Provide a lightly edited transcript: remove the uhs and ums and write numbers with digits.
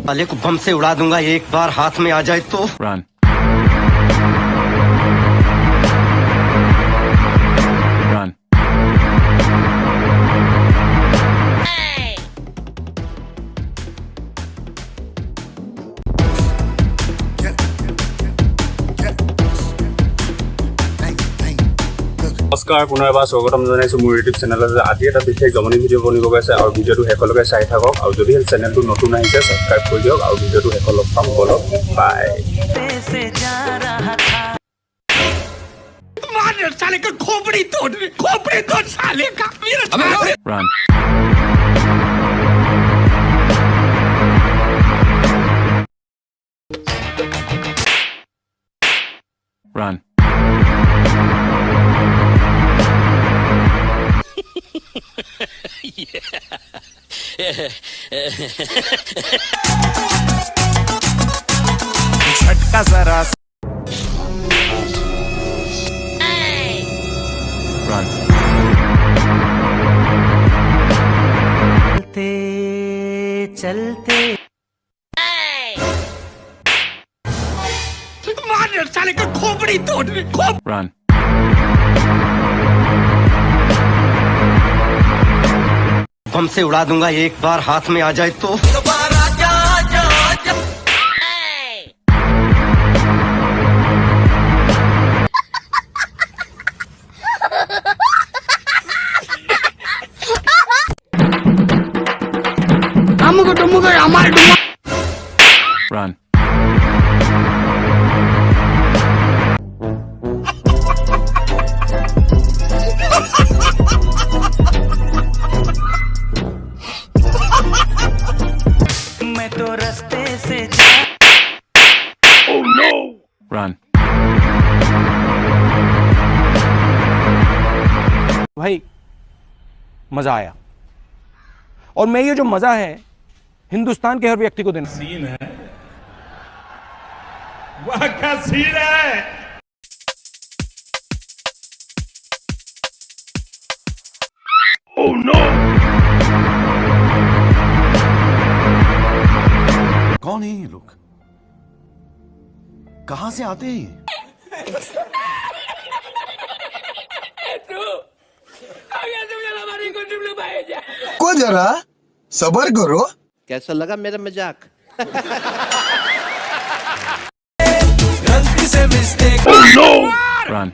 साले को बम से उड़ा दूंगा एक बार हाथ में आ जाए तो। Run. Run. নমস্কাৰ, পুনৰ এবাৰ স্বাগতম জনাইছোঁ মোৰ ইউটিউব চেনেলত। আজি এটা বিশেষ জমনি ভিডিঅ' বনিব গৈছে আৰু ভিডিঅ'টো শেষলৈকে চাই থাকক। আৰু যদি চেনেলটো নতুন আহিছে ছাবস্ক্ৰাইব কৰি দিয়ক আৰু ভিডিঅ'টো শেষলৈ পাম। বলক, বাই। Run. Run. झटका जरा Run. चलते चलते Run. बम से उड़ा दूंगा एक बार हाथ में आ जाए तो। Run. मैं तो रास्ते से Run. भाई मजा आया, और मैं ये जो मजा है हिंदुस्तान के हर व्यक्ति को देना। सीन है, वह का सीन है। Oh no! कौन है ये लोग? कहां से आते हैं ये? को जरा सबर करो। कैसा लगा मेरा मजाक? गलती से मिस्टेक Run.